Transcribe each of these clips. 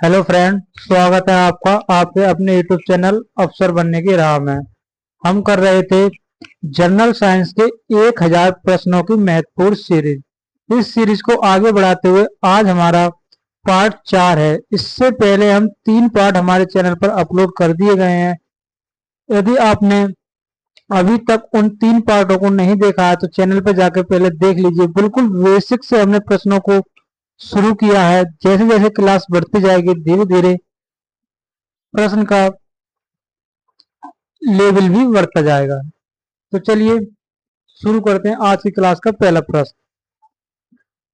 Hello friend, स्वागत है आपका आपके अपने यूट्यूब चैनल अफसर बनने की राह में। हम कर रहे थे जनरल साइंस के 1000 प्रश्नों की महत्वपूर्ण सीरीज। इस सीरीज को आगे बढ़ाते हुए आज हमारा पार्ट 4 है। इससे पहले हम 3 पार्ट हमारे चैनल पर अपलोड कर दिए गए हैं। यदि आपने अभी तक उन 3 पार्टों को नहीं देखा है तो चैनल पर जाकर पहले देख लीजिए। बिल्कुल बेसिक से हमने प्रश्नों को शुरू किया है। जैसे जैसे क्लास बढ़ती जाएगी धीरे धीरे प्रश्न का लेवल भी बढ़ता जाएगा। तो चलिए शुरू करते हैं आज की क्लास का पहला प्रश्न।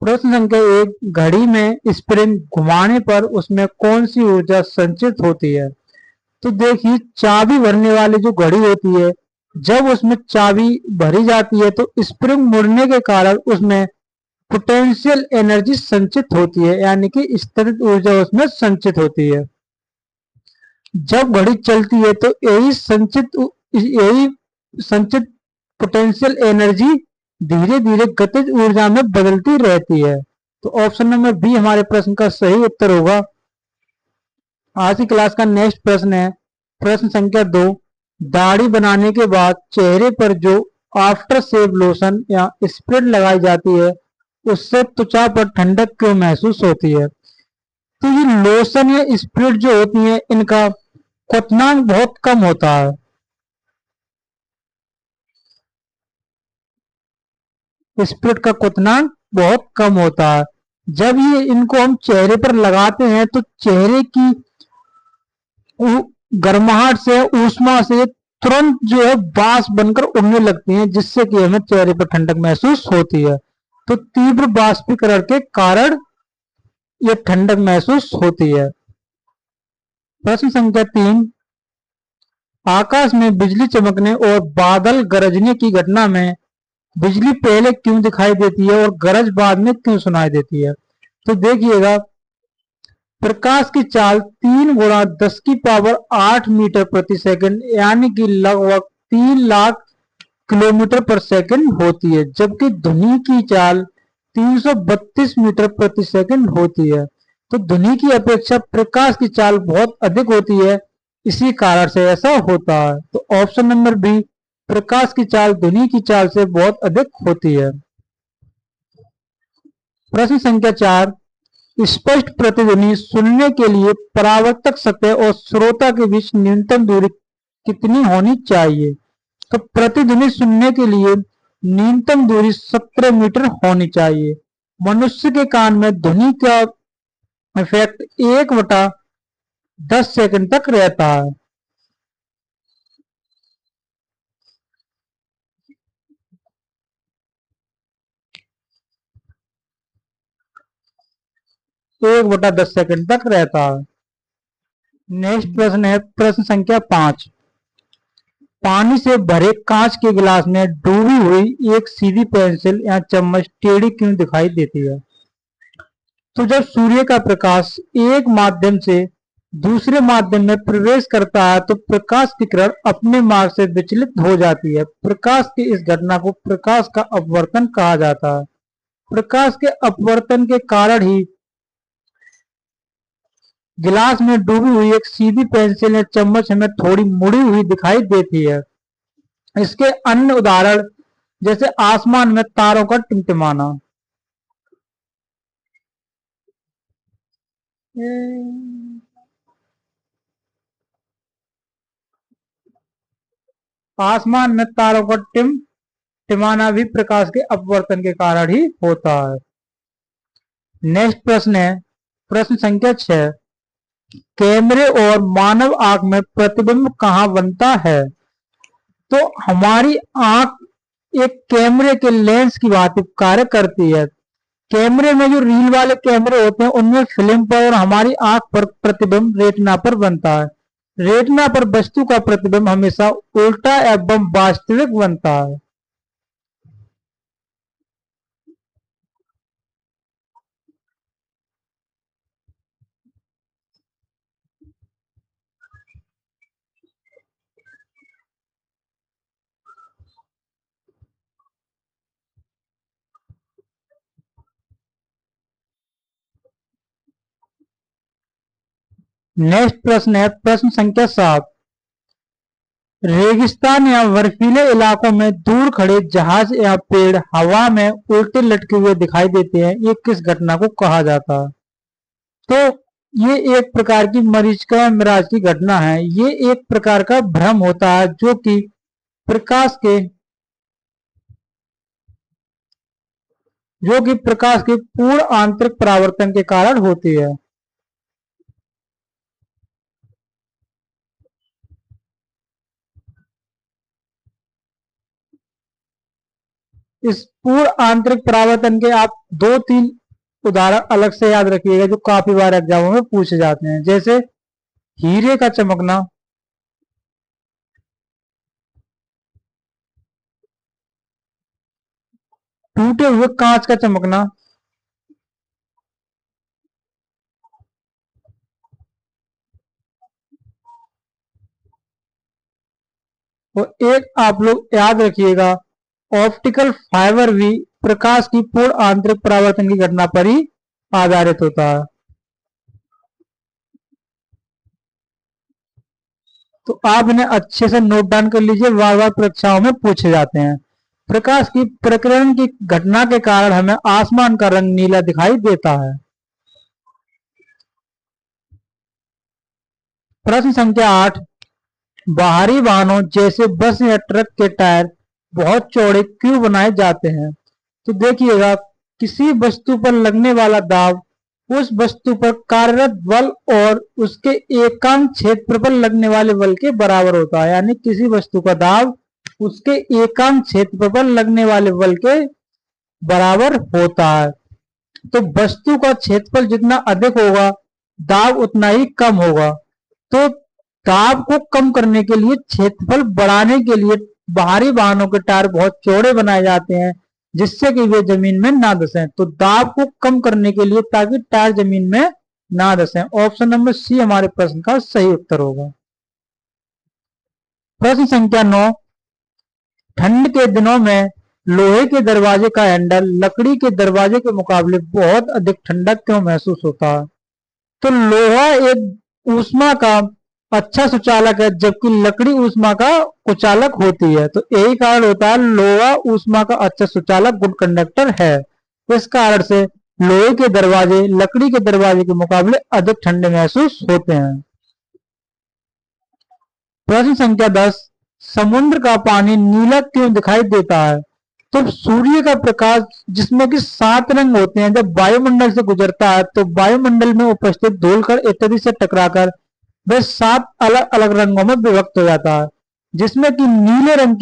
प्रश्न संख्या 1, घड़ी में स्प्रिंग घुमाने पर उसमें कौन सी ऊर्जा संचित होती है? तो देखिए, चाबी भरने वाली जो घड़ी होती है, जब उसमें चाबी भरी जाती है तो स्प्रिंग मुड़ने के कारण उसमें पोटेंशियल एनर्जी संचित होती है, यानी कि स्थितिज ऊर्जा उसमें संचित होती है। जब घड़ी चलती है तो यही संचित पोटेंशियल एनर्जी धीरे धीरे गतिज ऊर्जा में बदलती रहती है। तो ऑप्शन नंबर बी हमारे प्रश्न का सही उत्तर होगा। आज की क्लास का नेक्स्ट प्रश्न है प्रश्न संख्या 2, दाढ़ी बनाने के बाद चेहरे पर जो आफ्टर शेव लोशन या स्प्रे लगाई जाती है उससे त्वचा पर ठंडक क्यों महसूस होती है? तो ये लोशन या स्प्रे जो होती है इनका क्वथनांक बहुत कम होता है। स्प्रिट का क्वथनांक बहुत कम होता है। जब ये इनको हम चेहरे पर लगाते हैं तो चेहरे की गर्माहट से ऊष्मा से तुरंत जो है बाष्प बनकर उड़ने लगती हैं, जिससे कि हमें चेहरे पर ठंडक महसूस होती है। तो तीव्र बाष्पीकरण के कारण ये ठंडक महसूस होती है। प्रश्न संख्या 3, आकाश में बिजली चमकने और बादल गरजने की घटना में बिजली पहले क्यों दिखाई देती है और गरज बाद में क्यों सुनाई देती है? तो देखिएगा, प्रकाश की चाल 3 × 10⁻⁸ मीटर प्रति सेकंड यानी कि लगभग 3 लाख किलोमीटर पर सेकंड होती है, जबकि ध्वनि की चाल 332 मीटर प्रति सेकंड होती है। तो ध्वनि की अपेक्षा प्रकाश की चाल बहुत अधिक होती है, इसी कारण से ऐसा होता है। तो ऑप्शन नंबर बी, प्रकाश की चाल ध्वनि की चाल से बहुत अधिक होती है। प्रश्न संख्या 4, स्पष्ट प्रतिध्वनि सुनने के लिए परावर्तक सतह और श्रोता के बीच न्यूनतम दूरी कितनी होनी चाहिए? तो प्रतिध्वनि सुनने के लिए न्यूनतम दूरी 17 मीटर होनी चाहिए। मनुष्य के कान में ध्वनि का इफेक्ट 1/10 सेकंड तक रहता है। 1/10 सेकंड तक रहता है। नेक्स्ट प्रश्न है प्रश्न संख्या 5, पानी से भरे कांच के गिलास में डूबी हुई एक सीधी पेंसिल या चम्मच टेढ़ी क्यों दिखाई देती है? तो जब सूर्य का प्रकाश एक माध्यम से दूसरे माध्यम में प्रवेश करता है तो प्रकाश की किरण अपने मार्ग से विचलित हो जाती है। प्रकाश की इस घटना को प्रकाश का अपवर्तन कहा जाता है। प्रकाश के अपवर्तन के कारण ही गिलास में डूबी हुई एक सीधी पेंसिल या चम्मच हमें थोड़ी मुड़ी हुई दिखाई देती है। इसके अन्य उदाहरण जैसे आसमान में तारों का टिमटिमाना। आसमान में तारों का टिमटिमाना भी प्रकाश के अपवर्तन के कारण ही होता है। नेक्स्ट प्रश्न है प्रश्न संख्या 6, कैमरे और मानव आंख में प्रतिबिंब कहाँ बनता है? तो हमारी आंख एक कैमरे के लेंस की भांति कार्य करती है। कैमरे में जो रील वाले कैमरे होते हैं उनमें फिल्म पर और हमारी आंख पर प्रतिबिंब रेटिना पर बनता है। रेटिना पर वस्तु का प्रतिबिंब हमेशा उल्टा एवं वास्तविक बनता है। नेक्स्ट प्रश्न है प्रश्न संख्या 7। रेगिस्तान या बर्फीले इलाकों में दूर खड़े जहाज या पेड़ हवा में उल्टे लटके हुए दिखाई देते हैं, ये किस घटना को कहा जाता है? तो ये एक प्रकार की मरीचिका या मिराज की घटना है। ये एक प्रकार का भ्रम होता है प्रकाश के जो कि प्रकाश के पूर्ण आंतरिक परावर्तन के कारण होती है। इस पूर्ण आंतरिक परावर्तन के आप 2-3 उदाहरण अलग से याद रखिएगा जो काफी बार एग्जामों में पूछे जाते हैं, जैसे हीरे का चमकना, टूटे हुए कांच का चमकना, और एक आप लोग याद रखिएगा ऑप्टिकल फाइबर भी प्रकाश की पूर्ण आंतरिक परावर्तन की घटना पर ही आधारित होता है। तो आप इन्हें अच्छे से नोट डाउन कर लीजिए, बार बार परीक्षाओं में पूछे जाते हैं। प्रकाश की प्रकीर्णन की घटना के कारण हमें आसमान का रंग नीला दिखाई देता है। प्रश्न संख्या 8। बाहरी वाहनों जैसे बस या ट्रक के टायर बहुत चौड़े क्यों बनाए जाते हैं? तो देखिएगा, किसी वस्तु पर लगने वाला दाब उस वस्तु पर कार्यरत बल और उसके एकांक क्षेत्र पर लगने वाले बल के बराबर होता है। यानी किसी वस्तु का दाब उसके एकांक क्षेत्र पर लगने वाले बल के बराबर होता है। तो वस्तु का क्षेत्रफल जितना अधिक होगा दाब उतना ही कम होगा। तो दाब को कम करने के लिए, क्षेत्रफल बढ़ाने के लिए बाहरी वाहनों के टायर बहुत चौड़े बनाए जाते हैं जिससे कि वे जमीन में ना धंसे। तो दाब को कम करने के लिए ताकि टायर जमीन में ना धंसे। ऑप्शन नंबर सी हमारे प्रश्न का सही उत्तर होगा। प्रश्न संख्या 9। ठंड के दिनों में लोहे के दरवाजे का हैंडल लकड़ी के दरवाजे के मुकाबले बहुत अधिक ठंडा क्यों महसूस होता है? तो लोहा एक ऊष्मा का अच्छा सुचालक है जबकि लकड़ी ऊष्मा का कुचालक होती है। तो यही कारण होता है लोहा ऊष्मा का अच्छा सुचालक, गुड कंडक्टर है। इस कारण से लोहे के दरवाजे लकड़ी के दरवाजे के मुकाबले अधिक ठंडे महसूस होते हैं। प्रश्न संख्या 10। समुद्र का पानी नीला क्यों दिखाई देता है? तो सूर्य का प्रकाश जिसमें कि 7 रंग होते हैं जब वायुमंडल से गुजरता है तो वायुमंडल में उपस्थित धूलकण इत्यादि से टकराकर वह 7 अलग अलग रंगों में विभक्त हो जाता है, जिसमें कि नीले रंग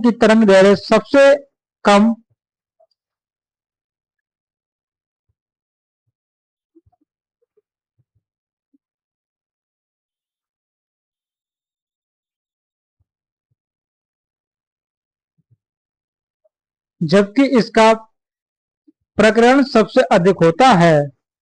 की तरंग दैर्ध्य सबसे कम, जबकि इसका प्रकीर्णन सबसे अधिक होता है।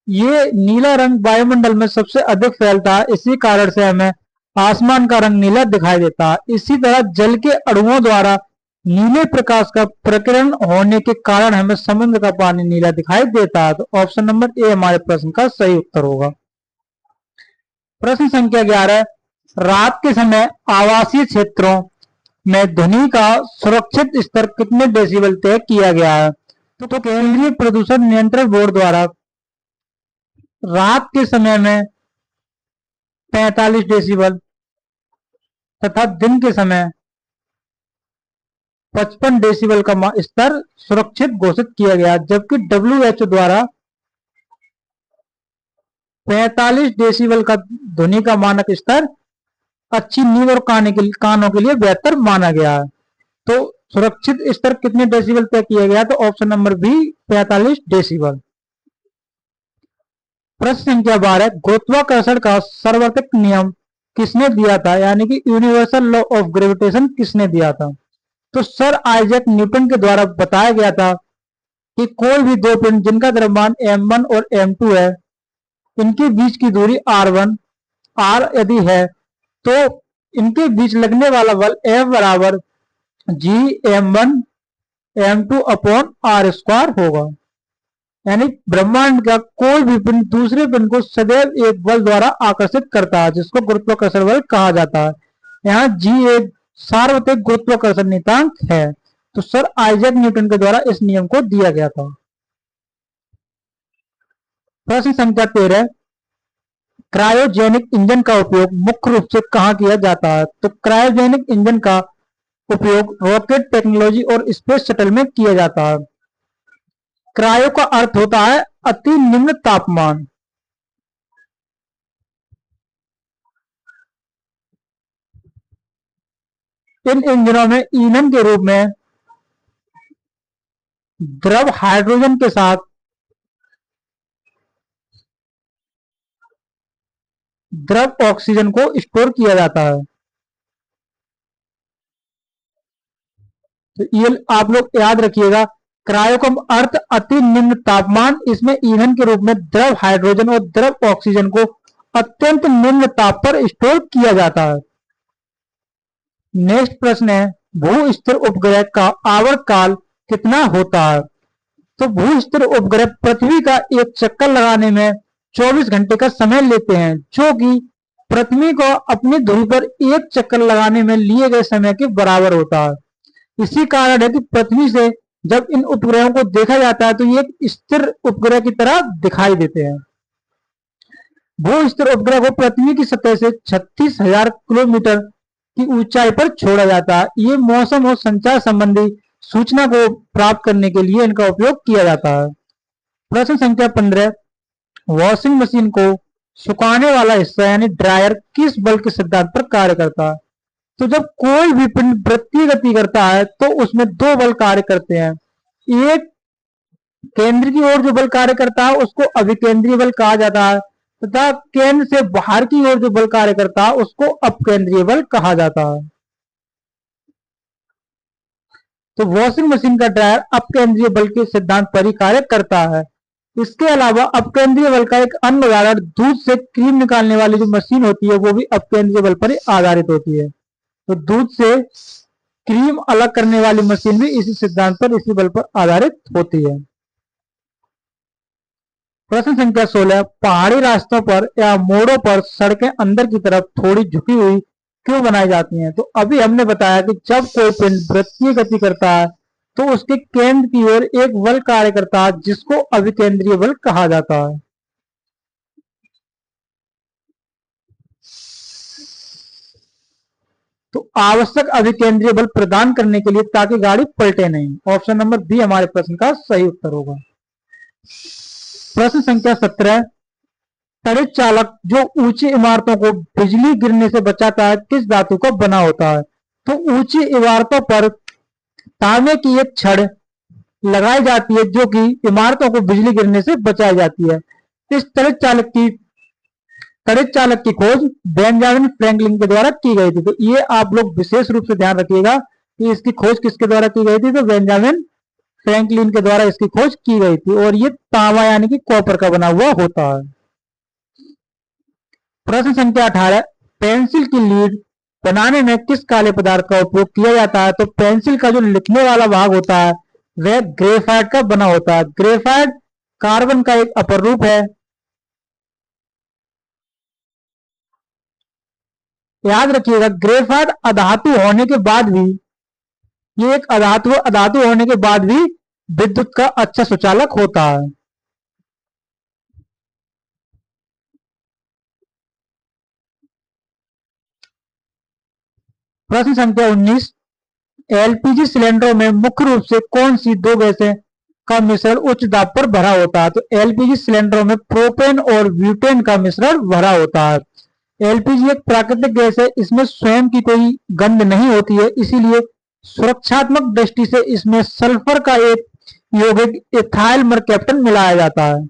ये नीला रंग वायुमंडल में सबसे अधिक फैलता है, इसी कारण से हमें आसमान का रंग नीला दिखाई देता है। इसी तरह जल के अणुओं द्वारा नीले प्रकाश का प्रकीर्णन होने के कारण हमें समुद्र का पानी नीला दिखाई देता है। तो ऑप्शन नंबर ए हमारे प्रश्न का सही उत्तर होगा। प्रश्न संख्या 11। रात के समय आवासीय क्षेत्रों में ध्वनि का सुरक्षित स्तर कितने डेसिबल तय किया गया है? तो केंद्रीय प्रदूषण नियंत्रण बोर्ड द्वारा रात के समय में 45 डेसिबल तथा दिन के समय 55 डेसिबल का स्तर सुरक्षित घोषित किया गया, जबकि WHO द्वारा 45 डेसिबल का ध्वनि का मानक स्तर अच्छी नींद और कानों के लिए बेहतर माना गया है। तो सुरक्षित स्तर कितने डेसिबल तय किया गया? तो ऑप्शन नंबर बी 45 डेसिबल। प्रश्न संख्या 12। गुरुत्वाकर्षण का सार्वत्रिक नियम किसने दिया था? यानी कि यूनिवर्सल लॉ ऑफ ग्रेविटेशन किसने दिया था? तो सर आइजैक न्यूटन के द्वारा बताया गया था कि कोई भी दो पिंड जिनका द्रव्यमान m1 और m2 है, इनके बीच की दूरी r1 r यदि है तो इनके बीच लगने वाला बल F बराबर G m1m2/r² होगा। यानी ब्रह्मांड का कोई भी पिंड दूसरे पिंड को सदैव एक बल द्वारा आकर्षित करता है, जिसको गुरुत्वाकर्षण बल कहा जाता है। यहाँ G एक सार्वत्रिक गुरुत्वाकर्षण नियतांक है। तो सर आइजैक न्यूटन के द्वारा इस नियम को दिया गया था। प्रश्न संख्या 13, क्रायोजेनिक इंजन का उपयोग मुख्य रूप से कहाँ किया जाता है? तो क्रायोजेनिक इंजन का उपयोग रॉकेट टेक्नोलॉजी और स्पेस शटल में किया जाता है। क्रायो का अर्थ होता है अति निम्न तापमान। इन इंजनों में ईंधन के रूप में द्रव हाइड्रोजन के साथ द्रव ऑक्सीजन को स्टोर किया जाता है। तो ये आप लोग याद रखिएगा, क्रायो का अर्थ अति निम्न तापमान, इसमें ईंधन के रूप में द्रव हाइड्रोजन और द्रव ऑक्सीजन को अत्यंत निम्न ताप पर स्टोर किया जाता है। नेक्स्ट प्रश्न है, भू स्थिर उपग्रह का आवर्त काल कितना होता है? तो भू स्थिर उपग्रह पृथ्वी का एक चक्कर लगाने में 24 घंटे का समय लेते हैं, जो कि पृथ्वी को अपनी धुरी पर एक चक्कर लगाने में लिए गए समय के बराबर होता है। इसी कारण है कि पृथ्वी से जब इन उपग्रहों को देखा जाता है तो ये एक स्थिर उपग्रह की तरह दिखाई देते हैं। भू स्थिर उपग्रह को पृथ्वी की सतह से 36,000 किलोमीटर की ऊंचाई पर छोड़ा जाता है। ये मौसम और संचार संबंधी सूचना को प्राप्त करने के लिए इनका उपयोग किया जाता है। प्रश्न संख्या 15, वॉशिंग मशीन को सुखाने वाला हिस्सा यानी ड्रायर किस बल के सिद्धांत पर कार्य करता है? तो जब कोई भी पिंड वृत्तीय गति करता है तो उसमें दो बल कार्य करते हैं। एक केंद्र की ओर जो बल कार्य करता है उसको अभिकेंद्रीय बल कहा जाता है, तथा केंद्र से बाहर की ओर जो बल कार्य करता है उसको अपकेंद्रीय बल कहा जाता है। तो वॉशिंग मशीन का ड्रायर अपकेंद्रीय बल के सिद्धांत पर ही कार्य करता है। इसके अलावा अपकेंद्रीय बल का एक अन्य उदाहरण दूध से क्रीम निकालने वाली जो मशीन होती है वो भी अपकेंद्रीय बल पर ही आधारित होती है। तो दूध से क्रीम अलग करने वाली मशीन भी इसी सिद्धांत पर, इसी बल पर आधारित होती है। प्रश्न संख्या 16, पहाड़ी रास्तों पर या मोड़ों पर सड़कें अंदर की तरफ थोड़ी झुकी हुई क्यों बनाई जाती हैं? तो अभी हमने बताया कि जब कोई पिंड वृत्तीय गति करता है तो उसके केंद्र की ओर एक बल कार्य करता है जिसको अभिकेंद्रीय बल कहा जाता है। तो आवश्यक अभिकेंद्रीय बल प्रदान करने के लिए ताकि गाड़ी पलटे नहीं। ऑप्शन नंबर बी हमारे प्रश्न का सही उत्तर होगा। प्रश्न संख्या 17, त्वरित चालक जो ऊंची इमारतों को बिजली गिरने से बचाता है किस धातु का बना होता है? तो ऊंची इमारतों पर तांबे की एक छड़ लगाई जाती है जो कि इमारतों को बिजली गिरने से बचाई जाती है। इस त्वरित चालक की खोज बेंजामिन फ्रैंकलिन के द्वारा की गई थी। तो ये आप लोग विशेष रूप से ध्यान रखिएगा कि इसकी खोज किसके द्वारा की गई थी? तो बेंजामिन फ्रैंकलिन के द्वारा इसकी खोज की गई थी, और ये तांबा यानी कि कॉपर का बना हुआ होता है। प्रश्न संख्या 18, पेंसिल की लीड बनाने में किस काले पदार्थ का उपयोग किया जाता है? तो पेंसिल का जो लिखने वाला भाग होता है वह ग्रेफाइट का बना होता है। ग्रेफाइट कार्बन का एक अपर रूप है। याद रखिएगा, ग्रेफाइट अधातु होने के बाद भी, ये एक अधातु होने के बाद भी विद्युत का अच्छा सुचालक होता है। प्रश्न संख्या 19, एलपीजी सिलेंडरों में मुख्य रूप से कौन सी दो गैसें का मिश्रण उच्च दाब पर भरा होता है? तो एलपीजी सिलेंडरों में प्रोपेन और ब्यूटेन का मिश्रण भरा होता है। एलपीजी एक प्राकृतिक गैस है, इसमें स्वयं की कोई गंध नहीं होती है, इसीलिए सुरक्षात्मक दृष्टि से इसमें सल्फर का एक यौगिक इथाइल मरकैप्टन मिलाया जाता है।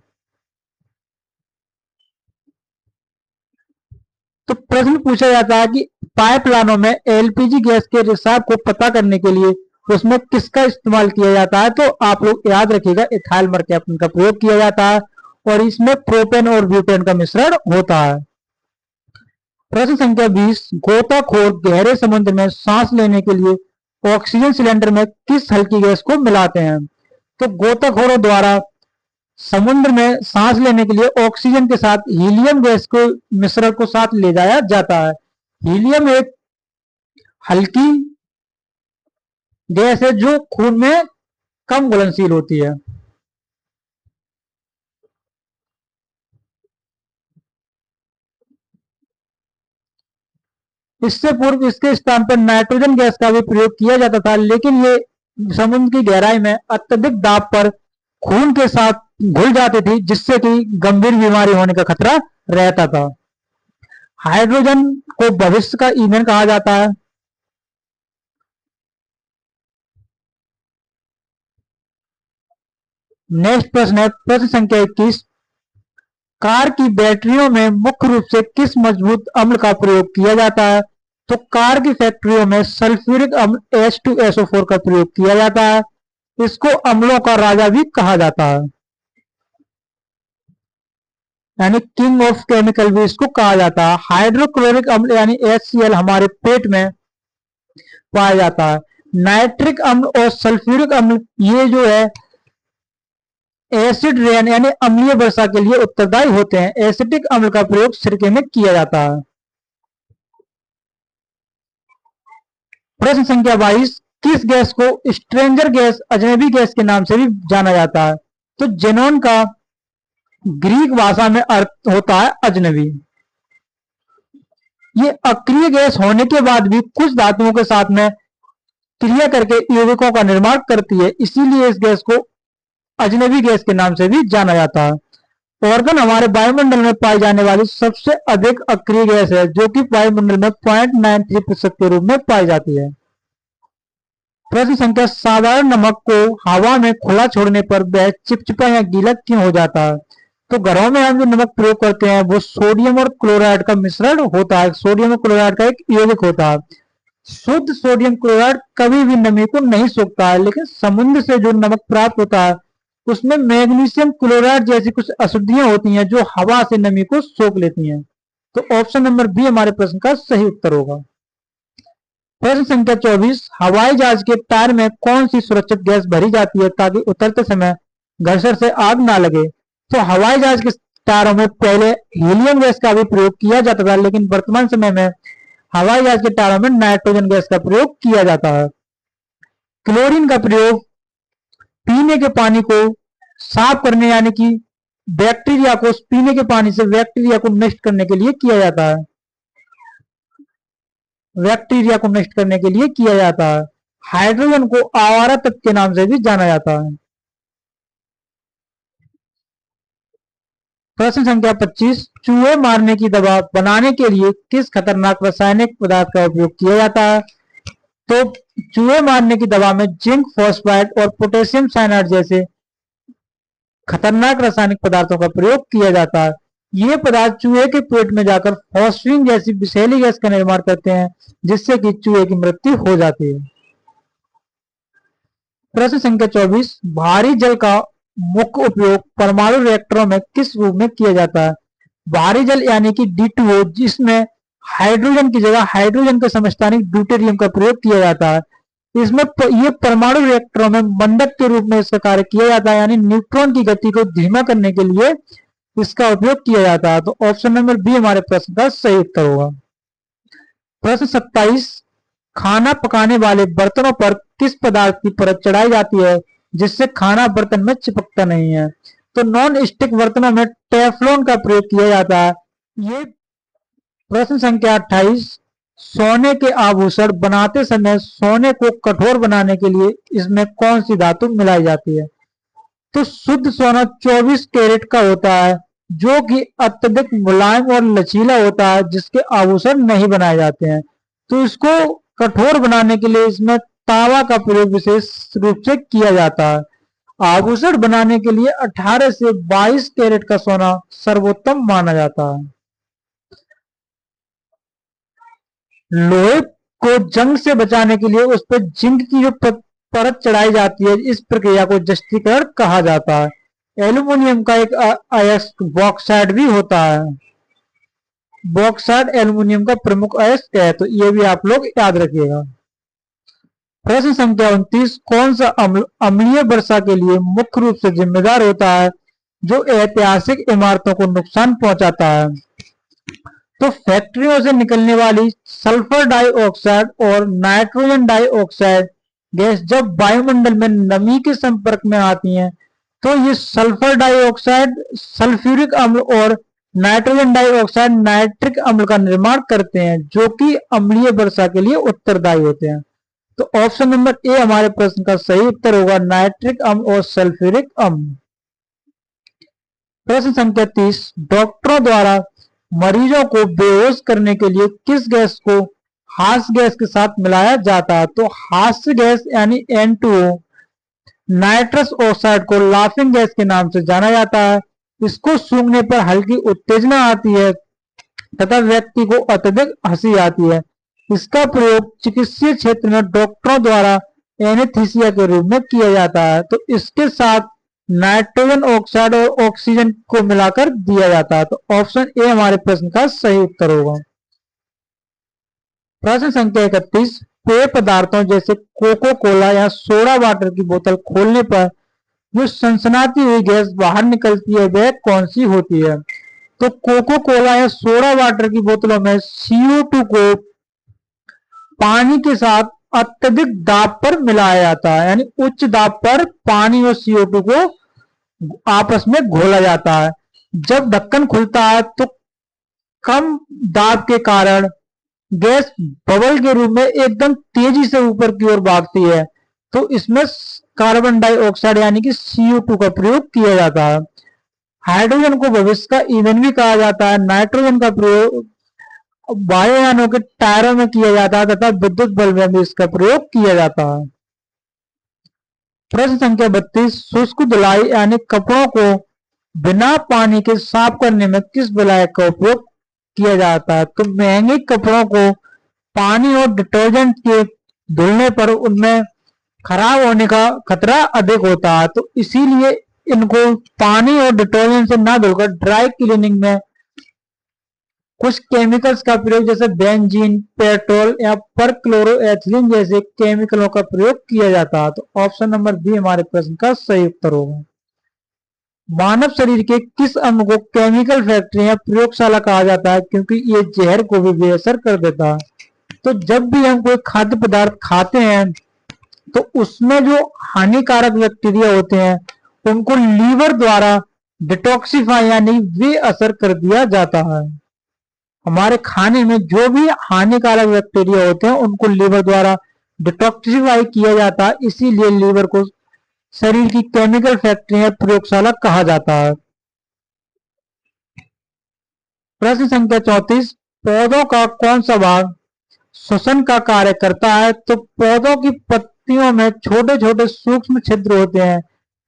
तो प्रश्न पूछा जाता है कि पाइपलाइनों में एलपीजी गैस के रिसाव को पता करने के लिए उसमें किसका इस्तेमाल किया जाता है? तो आप लोग याद रखिएगा, इथाइल मरकैप्टन का प्रयोग किया जाता है, और इसमें प्रोपेन और ब्यूटेन का मिश्रण होता है। प्रश्न संख्या 20, गोताखोर गहरे समुद्र में सांस लेने के लिए ऑक्सीजन सिलेंडर में किस हल्की गैस को मिलाते हैं? तो गोताखोरों द्वारा समुद्र में सांस लेने के लिए ऑक्सीजन के साथ हीलियम गैस को मिश्रण को साथ ले जाया जाता है। हीलियम एक हल्की गैस है जो खून में कम घुलनशील होती है। इससे पूर्व इसके स्थान पर नाइट्रोजन गैस का भी प्रयोग किया जाता था, लेकिन ये समुद्र की गहराई में अत्यधिक दाब पर खून के साथ घुल जाती थी, जिससे कि गंभीर बीमारी होने का खतरा रहता था। हाइड्रोजन को भविष्य का ईंधन कहा जाता है। नेक्स्ट प्रश्न है प्रश्न संख्या 21। कार की बैटरियों में मुख्य रूप से किस मजबूत अम्ल का प्रयोग किया जाता है? तो कार की फैक्ट्रियों में सल्फ्यूरिक अम्ल H2SO4 का प्रयोग किया जाता है। इसको अम्लों का राजा भी कहा जाता है, यानी किंग ऑफ केमिकल भी इसको कहा जाता है। हाइड्रोक्लोरिक अम्ल यानी HCl हमारे पेट में पाया जाता है। नाइट्रिक अम्ल और सल्फ्यूरिक अम्ल ये जो है एसिड रेन यानी अम्लीय वर्षा के लिए उत्तरदायी होते हैं। एसिटिक अम्ल का प्रयोग सिरके में किया जाता है। प्रश्न संख्या 22। किस गैस को स्ट्रेंजर गैस अजनबी गैस के नाम से भी जाना जाता है? तो जेनोन का ग्रीक भाषा में अर्थ होता है अजनबी। ये अक्रिय गैस होने के बाद भी कुछ धातुओं के साथ में क्रिया करके यौगिकों का निर्माण करती है, इसीलिए इस गैस को अजनबी गैस के नाम से भी जाना जाता है। ऑर्गन हमारे वायुमंडल में पाई जाने वाली सबसे अधिक अक्रिय गैस है, जो कि वायुमंडल में 0.93% के रूप में पाई जाती है। प्रश्न संख्या। साधारण नमक को हवा में खुला छोड़ने पर वह चिपचिपा या गीला क्यों हो जाता है? तो घरों में हम जो नमक प्रयोग करते हैं वो सोडियम और क्लोराइड का मिश्रण होता है। सोडियम और क्लोराइड का एक यौगिक होता है। शुद्ध सोडियम क्लोराइड कभी भी नमी को नहीं सोखता है, लेकिन समुद्र से जो नमक प्राप्त होता है उसमें मैग्नीशियम क्लोराइड जैसी कुछ अशुद्धियां होती हैं जो हवा से नमी को सोख लेती हैं। तो ऑप्शन नंबर बी हमारे प्रश्न का सही उत्तर होगा। प्रश्न संख्या 24। हवाई जहाज के टायर में कौन सी सुरक्षित गैस भरी जाती है ताकि उतरते समय घर्षण से आग ना लगे? तो हवाई जहाज के टायरों में पहले हीलियम गैस का भी प्रयोग किया जाता था, लेकिन वर्तमान समय में हवाई जहाज के टायरों में नाइट्रोजन गैस का प्रयोग किया जाता है। क्लोरीन का प्रयोग पीने के पानी को साफ करने यानी कि बैक्टीरिया को पीने के पानी से बैक्टीरिया को नष्ट करने के लिए किया जाता है। बैक्टीरिया को नष्ट करने के लिए किया जाता है। हाइड्रोजन को आवारा तत्व के नाम से भी जाना जाता है। प्रश्न संख्या 25। चूहे मारने की दवा बनाने के लिए किस खतरनाक रासायनिक पदार्थ का उपयोग किया जाता है? तो चूहे मारने की दवा में जिंक फॉस्फाइड और पोटेशियम साइनाइड जैसे खतरनाक रासायनिक पदार्थों का प्रयोग किया जाता है। ये पदार्थ चूहे के पेट में जाकर फॉस्फीन जैसी विषैली गैस का निर्माण करते हैं, जिससे कि चूहे की मृत्यु हो जाती है। प्रश्न संख्या 24। भारी जल का मुख्य उपयोग परमाणु रिएक्टरों में किस रूप में किया जाता है? भारी जल यानी कि D2O, जिसमें हाइड्रोजन की जगह हाइड्रोजन के समस्थानिक ड्यूटेरियम का प्रयोग किया जाता है। इसमें ये परमाणु रिएक्टरों में मंडप के रूप में इसका कार्य किया जाता है, यानी न्यूट्रॉन की गति को धीमा करने के लिए इसका उपयोग किया जाता है। तो ऑप्शन नंबर बी हमारे प्रश्न का सही उत्तर होगा। प्रश्न 27। खाना पकाने वाले बर्तनों पर किस पदार्थ की परत चढ़ाई जाती है जिससे खाना बर्तन में चिपकता नहीं है? तो नॉन स्टिक बर्तनों में टेफ्लॉन का प्रयोग किया जाता है। ये प्रश्न संख्या 28। सोने के आभूषण बनाते समय सोने को कठोर बनाने के लिए इसमें कौन सी धातु मिलाई जाती है? तो शुद्ध सोना 24 कैरेट का होता है, जो कि अत्यधिक मुलायम और लचीला होता है, जिसके आभूषण नहीं बनाए जाते हैं। तो इसको कठोर बनाने के लिए इसमें तावा का प्रयोग विशेष रूप से किया जाता है। आभूषण बनाने के लिए 18 से 22 कैरेट का सोना सर्वोत्तम माना जाता है। लोहे को जंग से बचाने के लिए उस पर जिंक की जो परत चढ़ाई जाती है, इस प्रक्रिया को जस्तीकरण कहा जाता है। एल्यूमिनियम का एक अयस्क बॉक्साइड भी होता है। बॉक्साइड एल्यूमिनियम का प्रमुख अयस्क है, तो ये भी आप लोग याद रखिएगा। प्रश्न संख्या 29, कौन सा अम्ल अम्लीय वर्षा के लिए मुख्य रूप से जिम्मेदार होता है जो ऐतिहासिक इमारतों को नुकसान पहुंचाता है? तो फैक्ट्रियों से निकलने वाली सल्फर डाइऑक्साइड और नाइट्रोजन डाइऑक्साइड गैस जब वायुमंडल में नमी के संपर्क में आती हैं तो ये सल्फर डाइऑक्साइड सल्फ्यूरिक अम्ल और नाइट्रोजन डाइऑक्साइड नाइट्रिक अम्ल का निर्माण करते हैं जो कि अम्लीय वर्षा के लिए उत्तरदायी होते हैं। तो ऑप्शन नंबर ए हमारे प्रश्न का सही उत्तर होगा, नाइट्रिक अम्ल और सल्फ्यूरिक अम्ल। प्रश्न संख्या 30, डॉक्टरों द्वारा मरीजों को बेहोश करने के लिए किस गैस को हास्य गैस के साथ मिलाया जाता है? तो हास्य गैस यानी N2O नाइट्रस ऑक्साइड को लाफिंग गैस के नाम से जाना जाता है। इसको सूंघने पर हल्की उत्तेजना आती है तथा व्यक्ति को अत्यधिक हंसी आती है। इसका प्रयोग चिकित्सीय क्षेत्र में डॉक्टरों द्वारा एनेस्थीसिया के रूप में किया जाता है। तो इसके साथ नाइट्रोजन ऑक्साइड और ऑक्सीजन को मिलाकर दिया जाता है। तो ऑप्शन ए हमारे प्रश्न का सही उत्तर होगा। प्रश्न संख्या 31, पेय पदार्थों जैसे कोको कोला या सोडा वाटर की बोतल खोलने पर जो सनसनाती हुई गैस बाहर निकलती है वह कौन सी होती है? तो कोको कोला या सोडा वाटर की बोतलों में CO2 को पानी के साथ अत्यधिक दाब पर मिलाया जाता है, यानी उच्च दाब पर पानी और CO2 को आपस में घोला जाता है। जब ढक्कन खुलता है तो कम दाब के कारण गैस बबल के रूप में एकदम तेजी से ऊपर की ओर भागती है। तो इसमें कार्बन डाइऑक्साइड यानी कि CO2 का प्रयोग किया जाता है। हाइड्रोजन को भविष्य का ईंधन भी कहा जाता है। नाइट्रोजन का प्रयोग वायुयानों के टायरों में किया जाता है तथा विद्युत बल्ब में भी इसका प्रयोग किया जाता है। प्रश्न संख्या 32, शुष्क धुलाई यानी कपड़ों को बिना पानी के साफ करने में किस विलायक का उपयोग किया जाता है? तो महंगे कपड़ों को पानी और डिटर्जेंट के धुलने पर उनमें खराब होने का खतरा अधिक होता है। तो इसीलिए इनको पानी और डिटर्जेंट से ना धुलकर ड्राई क्लीनिंग में कुछ केमिकल्स का प्रयोग जैसे बेंजीन, पेट्रोल या परक्लोरोएथिलीन जैसे केमिकलों का प्रयोग किया जाता है। तो ऑप्शन नंबर बी हमारे प्रश्न का सही उत्तर होगा। मानव शरीर के किस अंग को केमिकल फैक्ट्री या प्रयोगशाला कहा जाता है क्योंकि ये जहर को भी बेअसर कर देता है? तो जब भी हम कोई खाद्य पदार्थ खाते हैं तो उसमें जो हानिकारक बैक्टीरिया होते हैं उनको लीवर द्वारा डिटॉक्सिफाई यानी वे असर कर दिया जाता है। हमारे खाने में जो भी हानिकारक बैक्टीरिया होते हैं उनको लीवर द्वारा डिटॉक्सिफाई किया जाता है, इसीलिए लीवर को शरीर की केमिकल फैक्ट्री या प्रयोगशाला कहा जाता है। प्रश्न संख्या 34, पौधों का कौन सा भाग श्वसन का कार्य करता है? तो पौधों की पत्तियों में छोटे छोटे सूक्ष्म छिद्र होते हैं,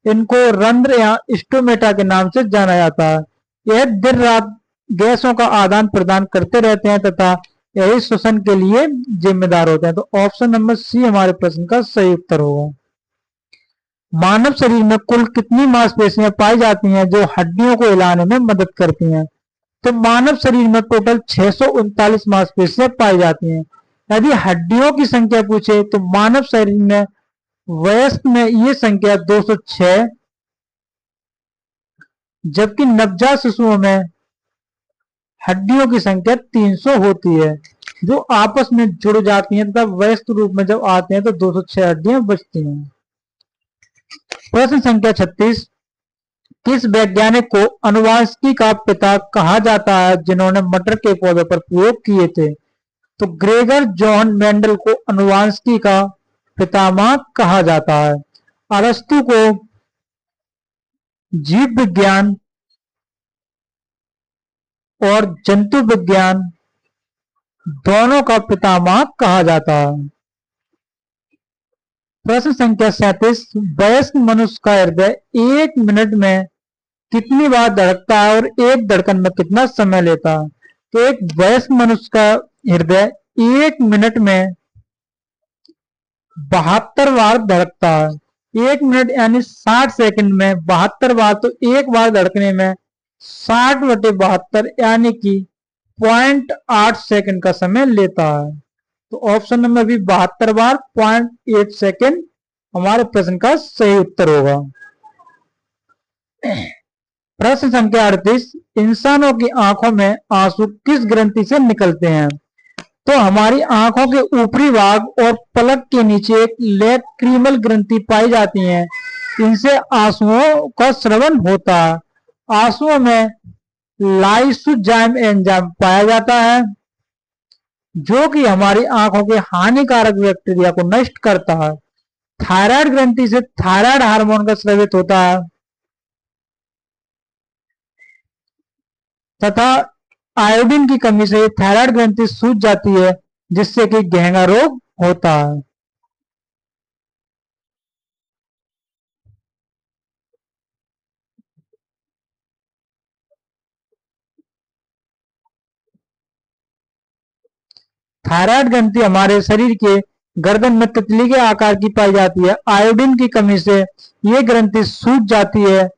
इनको रंध्र या स्टोमेटा के नाम से जाना जाता है। यह दिन रात गैसों का आदान प्रदान करते रहते हैं तथा यही श्वसन के लिए जिम्मेदार होते हैं। तो ऑप्शन नंबर सी हमारे प्रश्न का सही उत्तर होगा। मानव शरीर में कुल कितनी मांसपेशियां पाई जाती हैं जो हड्डियों को हिलाने में मदद करती हैं? तो मानव शरीर में टोटल 639 मांसपेशियां पाई जाती हैं। यदि हड्डियों की संख्या पूछे तो मानव शरीर में वयस्क में ये संख्या 206, जबकि नवजात शिशुओं में हड्डियों की संख्या 300 होती है जो आपस में जुड़ जाती हैं तथा वयस्क रूप में जब आते हैं तो 206 हड्डियां बचती हैं। प्रश्न संख्या 36, किस वैज्ञानिक को अनुवांशिकी का पिता कहा जाता है जिन्होंने मटर के पौधे पर प्रयोग किए थे? तो ग्रेगर जॉन मेंडल को अनुवांशिकी का पितामह कहा जाता है। अरस्तु को जीव विज्ञान और जंतु विज्ञान दोनों का पितामह कहा जाता है। प्रश्न संख्या 37, वयस्क मनुष्य का हृदय 1 मिनट में कितनी बार धड़कता है और एक धड़कन में कितना समय लेता है? तो एक वयस्क मनुष्य का हृदय 1 मिनट में 72 बार धड़कता है। 1 मिनट यानी 60 सेकंड में 72 बार, तो एक बार धड़कने में 60/72 यानी कि 0.8 सेकंड का समय लेता है। तो ऑप्शन नंबर बी 72 बार 0.8 सेकेंड हमारे प्रश्न का सही उत्तर होगा। प्रश्न संख्या 38, इंसानों की आंखों में आंसू किस ग्रंथि से निकलते हैं? तो हमारी आंखों के ऊपरी भाग और पलक के नीचे एक लैक्रिमल ग्रंथि पाई जाती है। इनसे आंसुओं का स्रवन होता है। आंसुओं में लाइसोजाइम एंजाइम पाया जाता है जो कि हमारी आंखों के हानिकारक बैक्टीरिया को नष्ट करता है। थायराइड ग्रंथि से थायराइड हार्मोन का स्रावित होता है तथा आयोडीन की कमी से थायराइड ग्रंथि सूज जाती है जिससे कि घेंगा रोग होता है। थायराइड ग्रंथि हमारे शरीर के गर्दन में तितली के आकार की पाई जाती है। आयोडीन की कमी से ये ग्रंथि सूज जाती है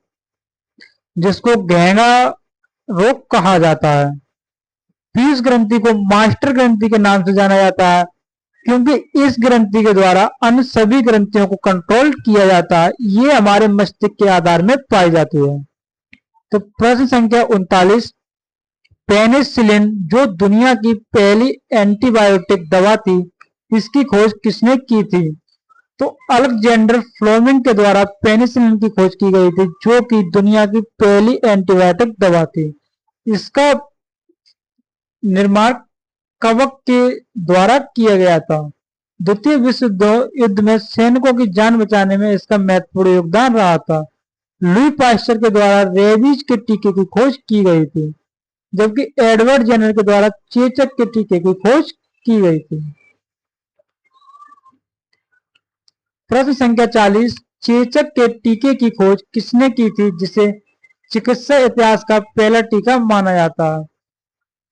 जिसको घेंगा रोग कहा जाता है। पीयूष ग्रंथि को मास्टर ग्रंथि के नाम से जाना जाता है क्योंकि इस ग्रंथि के द्वारा अन्य सभी ग्रंथियों को कंट्रोल किया जाता है। ये हमारे मस्तिष्क के आधार में पाई जाती है। तो प्रश्न संख्या 39, पेनिसिलिन जो दुनिया की पहली एंटीबायोटिक दवा थी, इसकी खोज किसने की थी? तो अलेक्जेंडर फ्लेमिंग के द्वारा पेनिसिलिन की खोज की गई थी जो कि दुनिया की पहली एंटीबायोटिक दवा थी। इसका निर्माण कवक के द्वारा किया गया था। द्वितीय विश्व युद्ध में सैनिकों की जान बचाने में इसका महत्वपूर्ण योगदान रहा था। लुई पास्चर के द्वारा रेबीज के टीके की खोज की गई थी जबकि एडवर्ड जेनर के द्वारा चेचक के टीके की खोज की गई थी। प्रश्न संख्या 40, चेचक के टीके की खोज किसने की थी जिसे चिकित्सा इतिहास का पहला टीका माना जाता है?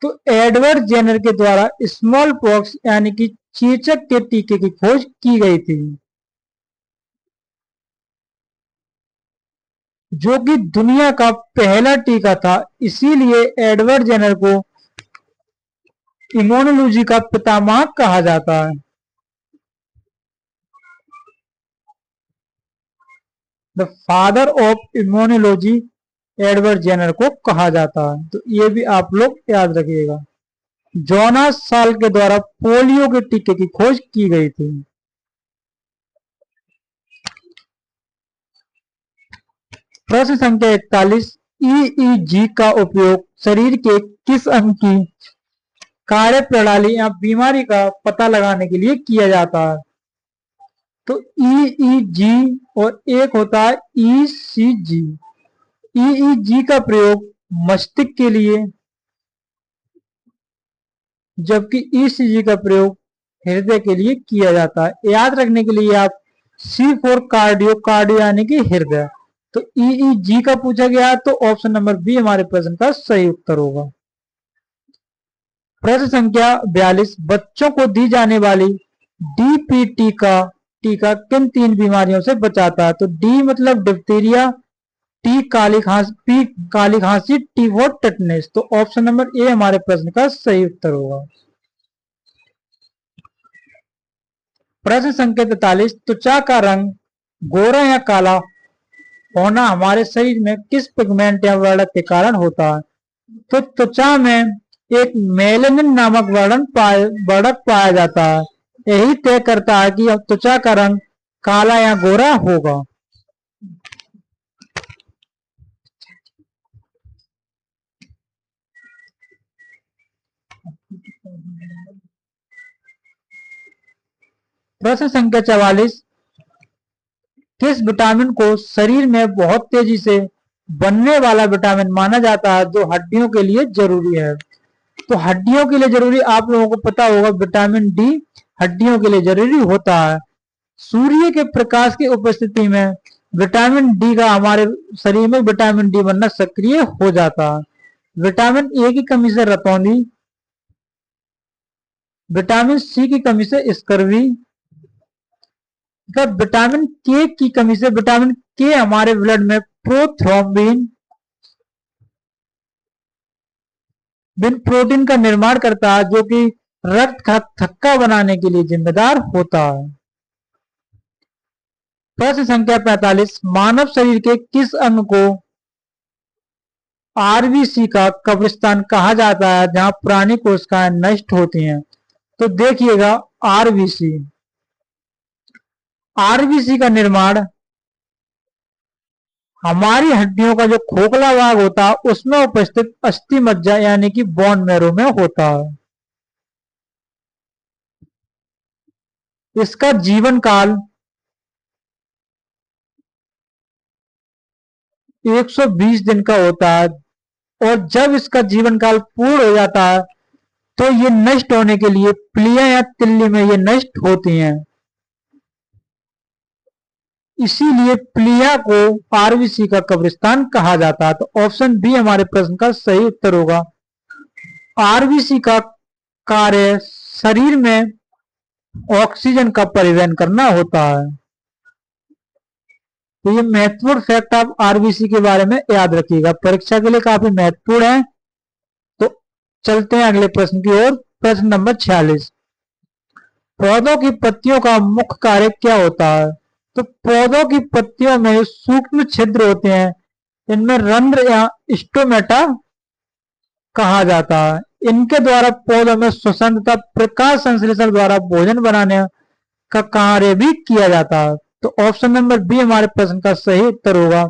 तो एडवर्ड जेनर के द्वारा स्मॉल पॉक्स यानी कि चेचक के टीके की खोज की गई थी जो कि दुनिया का पहला टीका था। इसीलिए एडवर्ड जेनर को इम्यूनोलॉजी का पितामह कहा जाता है। The father of immunology Edward Jenner को कहा जाता है। तो ये भी आप लोग याद रखिएगा। जोनास साल के द्वारा पोलियो के टीके की खोज की गई थी। प्रश्न संख्या 41, ईईजी का उपयोग शरीर के किस अंग की कार्य प्रणाली या बीमारी का पता लगाने के लिए किया जाता है? तो ईईजी और एक होता है ईसीजी। ईईजी का प्रयोग मस्तिष्क के लिए जबकि ईसीजी का प्रयोग हृदय के लिए किया जाता है। याद रखने के लिए आप सी फॉर कार्डियो, कार्डियो यानी कि हृदय। तो ईईजी का पूछा गया तो ऑप्शन नंबर बी हमारे प्रश्न का सही उत्तर होगा। प्रश्न संख्या 42, बच्चों को दी जाने वाली डीपीटी का टीका किन 3 बीमारियों से बचाता है? तो डी मतलब डिप्थीरिया, टी काली खांसी, पी काली खांसी, टी फॉर टेटनेस। तो ऑप्शन नंबर ए हमारे प्रश्न का सही उत्तर होगा। प्रश्न संख्या 43, त्वचा का रंग गोरा या काला होना हमारे शरीर में किस पिगमेंट या वर्णक के कारण होता है? तो त्वचा में एक मेलेनिन नामक वर्णक पाया जाता है। यही तय करता है कि त्वचा का रंग काला या गोरा होगा। प्रश्न संख्या 44, किस विटामिन को शरीर में बहुत तेजी से बनने वाला विटामिन माना जाता है जो हड्डियों के लिए जरूरी है? तो हड्डियों के लिए जरूरी आप लोगों को पता होगा विटामिन डी हड्डियों के लिए जरूरी होता है। सूर्य के प्रकाश की उपस्थिति में विटामिन डी का हमारे शरीर में विटामिन डी बनना सक्रिय हो जाता है। विटामिन ए की कमी से रतौंधी, विटामिन सी की कमी से स्कर्वी, विटामिन के की कमी से विटामिन के हमारे ब्लड में प्रोथ्रोम्बिन प्रोटीन का निर्माण करता है जो कि रक्त का थक्का बनाने के लिए जिम्मेदार होता है। प्रश्न संख्या 45, मानव शरीर के किस अंग को आरबीसी का कब्रिस्तान कहा जाता है जहां पुरानी कोशिकाएं नष्ट होती हैं? तो देखिएगा, आरबीसी आरबीसी का निर्माण हमारी हड्डियों का जो खोखला भाग होता है उसमें उपस्थित अस्थि मज्जा यानी कि बोन मैरो में होता है। इसका जीवन काल 120 दिन का होता है और जब इसका जीवन काल पूर्ण हो जाता है तो ये नष्ट होने के लिए प्लिया या तिल्ली में ये नष्ट होती हैं। इसीलिए प्लिया को आरबीसी का कब्रिस्तान कहा जाता है। तो ऑप्शन बी हमारे प्रश्न का सही उत्तर होगा। आरबीसी का कार्य शरीर में ऑक्सीजन का परिवहन करना होता है। तो ये महत्वपूर्ण फैक्ट आप आरबीसी के बारे में याद रखिएगा, परीक्षा के लिए काफी महत्वपूर्ण है। तो चलते हैं अगले प्रश्न की ओर। प्रश्न नंबर 46, पौधों की पत्तियों का मुख्य कार्य क्या होता है? तो पौधों की पत्तियों में सूक्ष्म छिद्र होते हैं, इनमें रंध्र या स्टोमेटा कहा जाता है। इनके द्वारा पौधों में श्वसन तथा प्रकाश संश्लेषण द्वारा भोजन बनाने का कार्य भी किया जाता है। तो ऑप्शन नंबर बी हमारे प्रश्न का सही उत्तर होगा।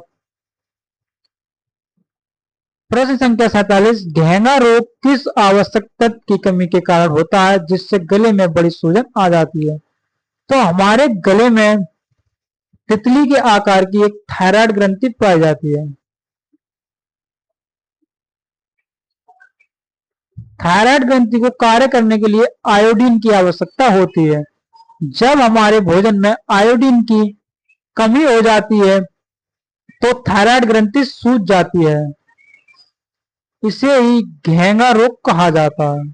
प्रश्न संख्या 47, घेंगा रोग किस आवश्यक तत्व की कमी के कारण होता है जिससे गले में बड़ी सूजन आ जाती है? तो हमारे गले में तितली के आकार की एक थायराइड ग्रंथि पाई जाती है। थायराइड ग्रंथि को कार्य करने के लिए आयोडीन की आवश्यकता होती है। जब हमारे भोजन में आयोडीन की कमी हो जाती है तो थायराइड ग्रंथि सूज जाती है, इसे ही घेंगा रोग कहा जाता है।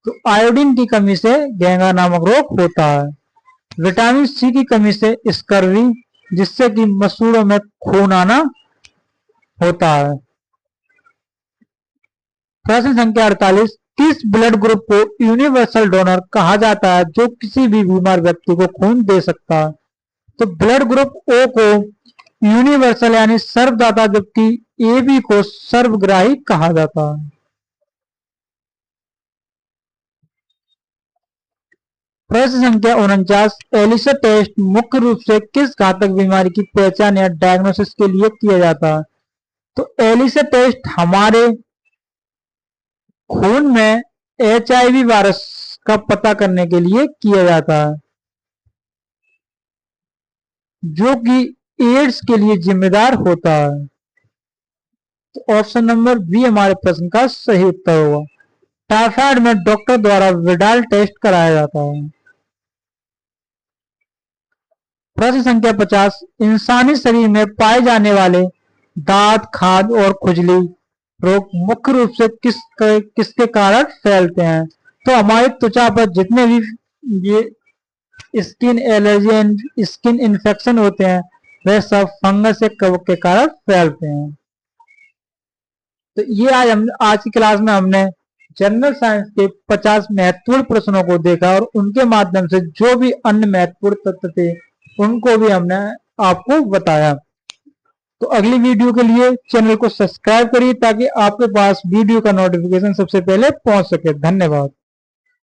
तो आयोडीन की कमी से घेंगा नामक रोग होता है। विटामिन सी की कमी से स्कर्वी, जिससे कि मसूड़ों में खून आना होता है। प्रश्न संख्या 48, किस ब्लड ग्रुप को यूनिवर्सल डोनर कहा जाता है जो किसी भी बीमार व्यक्ति को खून दे सकता है? तो ब्लड ग्रुप ओ को यूनिवर्सल यानी सर्वदाता, जबकि ए बी को सर्वग्राही कहा जाता है। प्रश्न संख्या 49, एलिसा टेस्ट मुख्य रूप से किस घातक बीमारी की पहचान या डायग्नोसिस के लिए किया जाता है? तो एलिसा टेस्ट हमारे खून में एचआईवी वायरस का पता करने के लिए किया जाता है, जो कि एड्स के लिए जिम्मेदार होता है। तो ऑप्शन नंबर बी हमारे प्रश्न का सही उत्तर होगा। टाइफाइड में डॉक्टर द्वारा विडाल टेस्ट कराया जाता है। प्रश्न संख्या 50, इंसानी शरीर में पाए जाने वाले दांत, खाज और खुजली रोग मुख्य रूप से किसके कारण फैलते हैं? तो हमारी त्वचा पर जितने भी ये स्किन एलर्जी, स्किन इन्फेक्शन होते हैं, वह सब फंगस या कवक के कारण फैलते हैं। तो ये आज की क्लास में हमने जनरल साइंस के 50 महत्वपूर्ण प्रश्नों को देखा और उनके माध्यम से जो भी अन्य महत्वपूर्ण तथ्य थे उनको भी हमने आपको बताया। तो अगली वीडियो के लिए चैनल को सब्सक्राइब करिए ताकि आपके पास वीडियो का नोटिफिकेशन सबसे पहले पहुंच सके। धन्यवाद।